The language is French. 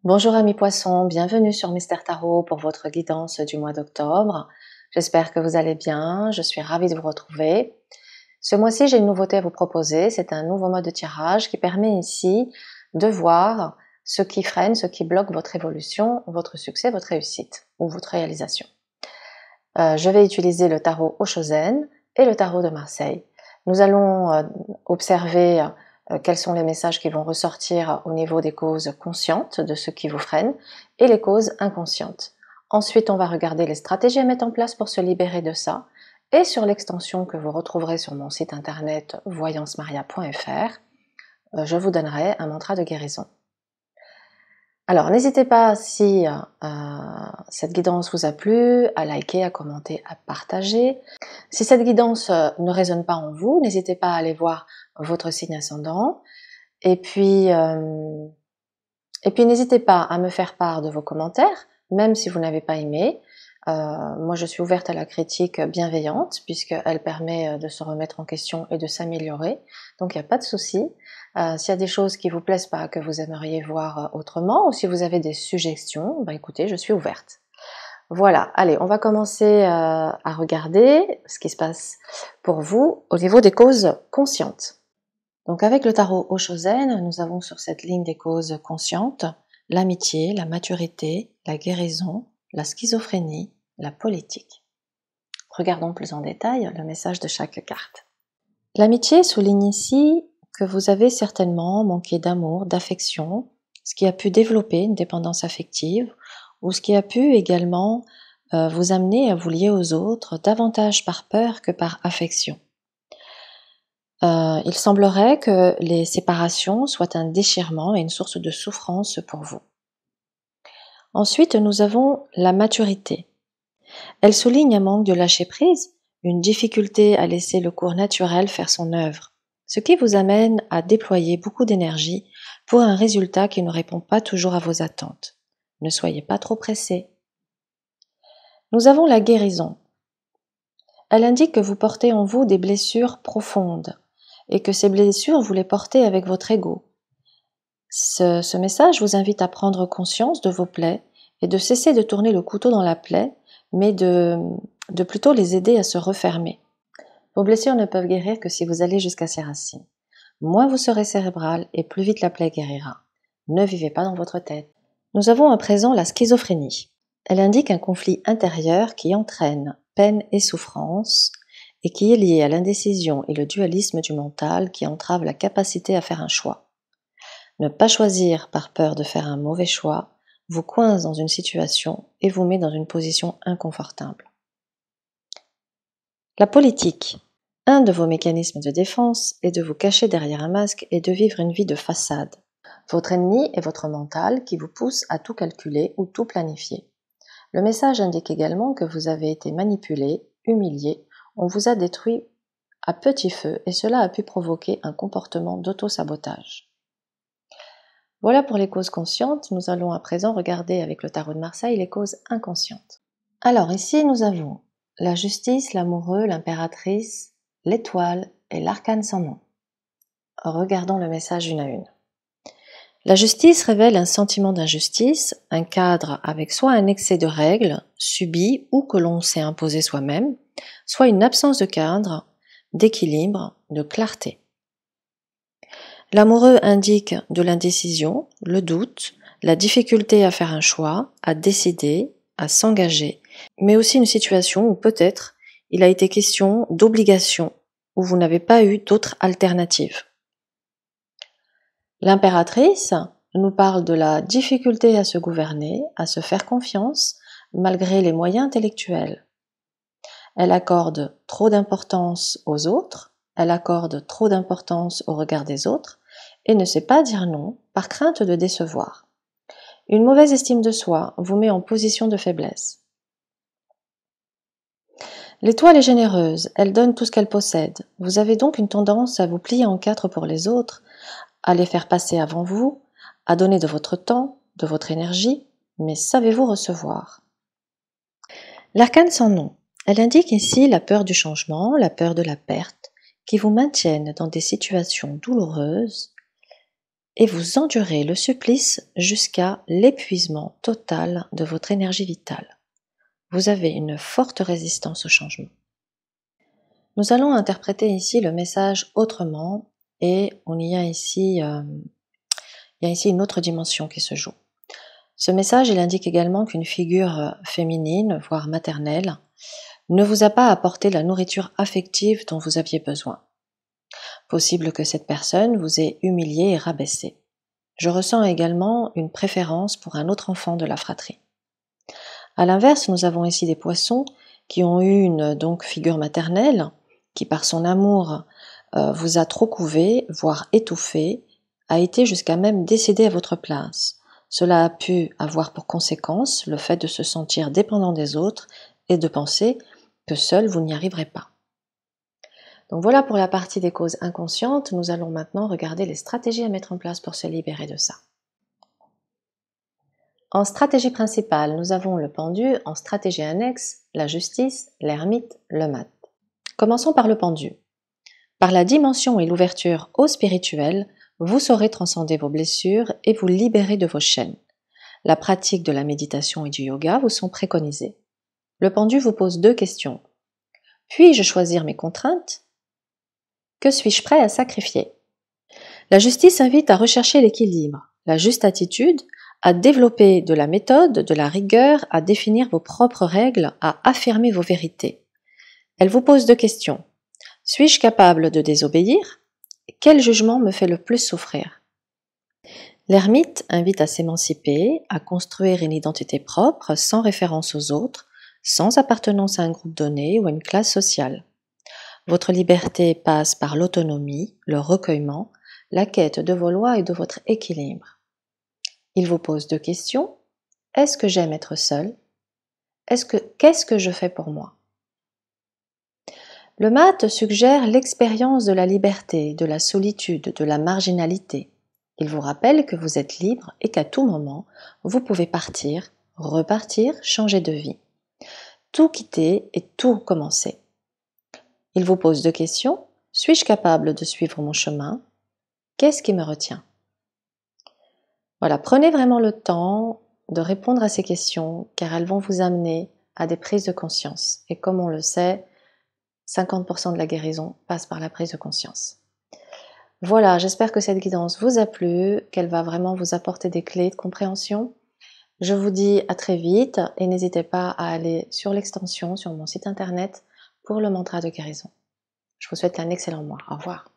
Bonjour amis poissons, bienvenue sur Mystère Tarot pour votre guidance du mois d'octobre. J'espère que vous allez bien, je suis ravie de vous retrouver. Ce mois-ci, j'ai une nouveauté à vous proposer, c'est un nouveau mode de tirage qui permet ici de voir ce qui freine, ce qui bloque votre évolution, votre succès, votre réussite ou votre réalisation. Je vais utiliser le tarot Oshozen et le tarot de Marseille. Nous allons observer quels sont les messages qui vont ressortir au niveau des causes conscientes de ce qui vous freine et les causes inconscientes. Ensuite, on va regarder les stratégies à mettre en place pour se libérer de ça. Et sur l'extension que vous retrouverez sur mon site internet voyancemaria.fr, je vous donnerai un mantra de guérison. Alors, n'hésitez pas, si cette guidance vous a plu, à liker, à commenter, à partager. Si cette guidance ne résonne pas en vous, n'hésitez pas à aller voir votre signe ascendant. Et puis n'hésitez pas à me faire part de vos commentaires, même si vous n'avez pas aimé. Moi, je suis ouverte à la critique bienveillante, puisqu'elle permet de se remettre en question et de s'améliorer. Donc, il n'y a pas de souci. S'il y a des choses qui vous plaisent pas, que vous aimeriez voir autrement, ou si vous avez des suggestions, écoutez, je suis ouverte. Voilà, allez, on va commencer à regarder ce qui se passe pour vous au niveau des causes conscientes. Donc avec le tarot Oshozen, nous avons sur cette ligne des causes conscientes l'amitié, la maturité, la guérison, la schizophrénie, la politique. Regardons plus en détail le message de chaque carte. L'amitié souligne ici que vous avez certainement manqué d'amour, d'affection, ce qui a pu développer une dépendance affective, ou ce qui a pu également vous amener à vous lier aux autres davantage par peur que par affection. Il semblerait que les séparations soient un déchirement et une source de souffrance pour vous. Ensuite, nous avons la maturité. Elle souligne un manque de lâcher-prise, une difficulté à laisser le cours naturel faire son œuvre, ce qui vous amène à déployer beaucoup d'énergie pour un résultat qui ne répond pas toujours à vos attentes. Ne soyez pas trop pressés. Nous avons la guérison. Elle indique que vous portez en vous des blessures profondes et que ces blessures, vous les portez avec votre ego. Ce message vous invite à prendre conscience de vos plaies et de cesser de tourner le couteau dans la plaie, mais de plutôt les aider à se refermer. Vos blessures ne peuvent guérir que si vous allez jusqu'à ses racines. Moins vous serez cérébral et plus vite la plaie guérira. Ne vivez pas dans votre tête. Nous avons à présent la schizophrénie. Elle indique un conflit intérieur qui entraîne peine et souffrance et qui est lié à l'indécision et le dualisme du mental qui entrave la capacité à faire un choix. Ne pas choisir par peur de faire un mauvais choix vous coince dans une situation et vous met dans une position inconfortable. La politique. Un de vos mécanismes de défense est de vous cacher derrière un masque et de vivre une vie de façade. Votre ennemi est votre mental qui vous pousse à tout calculer ou tout planifier. Le message indique également que vous avez été manipulé, humilié, on vous a détruit à petit feu et cela a pu provoquer un comportement d'auto-sabotage. Voilà pour les causes conscientes, nous allons à présent regarder avec le tarot de Marseille les causes inconscientes. Alors ici nous avons la justice, l'amoureux, l'impératrice, l'étoile et l'arcane sans nom. Regardons le message une à une. La justice révèle un sentiment d'injustice, un cadre avec soit un excès de règles subies ou que l'on s'est imposé soi-même, soit une absence de cadre, d'équilibre, de clarté. L'amoureux indique de l'indécision, le doute, la difficulté à faire un choix, à décider, à s'engager, mais aussi une situation où peut-être il a été question d'obligation, où vous n'avez pas eu d'autre alternative. L'impératrice nous parle de la difficulté à se gouverner, à se faire confiance, malgré les moyens intellectuels. Elle accorde trop d'importance aux autres, elle accorde trop d'importance au regard des autres, et ne sait pas dire non par crainte de décevoir. Une mauvaise estime de soi vous met en position de faiblesse. L'étoile est généreuse, elle donne tout ce qu'elle possède. Vous avez donc une tendance à vous plier en quatre pour les autres, à les faire passer avant vous, à donner de votre temps, de votre énergie, mais savez-vous recevoir? L'arcane sans nom. Elle indique ici la peur du changement, la peur de la perte, qui vous maintiennent dans des situations douloureuses et vous endurez le supplice jusqu'à l'épuisement total de votre énergie vitale. Vous avez une forte résistance au changement. Nous allons interpréter ici le message autrement et il y a ici une autre dimension qui se joue. Ce message, il indique également qu'une figure féminine, voire maternelle, ne vous a pas apporté la nourriture affective dont vous aviez besoin. Possible que cette personne vous ait humilié et rabaissé. Je ressens également une préférence pour un autre enfant de la fratrie. À l'inverse, nous avons ici des poissons qui ont eu une figure maternelle, qui par son amour vous a trop couvé, voire étouffé, a été jusqu'à même décédé à votre place. Cela a pu avoir pour conséquence le fait de se sentir dépendant des autres et de penser que seul vous n'y arriverez pas. Donc voilà pour la partie des causes inconscientes. Nous allons maintenant regarder les stratégies à mettre en place pour se libérer de ça. En stratégie principale, nous avons le pendu, en stratégie annexe, la justice, l'ermite, le mat. Commençons par le pendu. Par la dimension et l'ouverture au spirituel, vous saurez transcender vos blessures et vous libérer de vos chaînes. La pratique de la méditation et du yoga vous sont préconisées. Le pendu vous pose 2 questions. Puis-je choisir mes contraintes? Que suis-je prêt à sacrifier? La justice invite à rechercher l'équilibre, la juste attitude, à développer de la méthode, de la rigueur, à définir vos propres règles, à affirmer vos vérités. Elle vous pose 2 questions. Suis-je capable de désobéir? Quel jugement me fait le plus souffrir? L'ermite invite à s'émanciper, à construire une identité propre sans référence aux autres, sans appartenance à un groupe donné ou à une classe sociale. Votre liberté passe par l'autonomie, le recueillement, la quête de vos lois et de votre équilibre. Il vous pose 2 questions. Est-ce que j'aime être seul? Qu'est-ce que je fais pour moi? Le mat suggère l'expérience de la liberté, de la solitude, de la marginalité. Il vous rappelle que vous êtes libre et qu'à tout moment, vous pouvez partir, repartir, changer de vie. Tout quitter et tout commencer. Il vous pose 2 questions. Suis-je capable de suivre mon chemin? Qu'est-ce qui me retient? Voilà, prenez vraiment le temps de répondre à ces questions car elles vont vous amener à des prises de conscience. Et comme on le sait, 50% de la guérison passe par la prise de conscience. Voilà, j'espère que cette guidance vous a plu, qu'elle va vraiment vous apporter des clés de compréhension. Je vous dis à très vite et n'hésitez pas à aller sur l'extension, sur mon site internet pour le mantra de guérison. Je vous souhaite un excellent mois. Au revoir.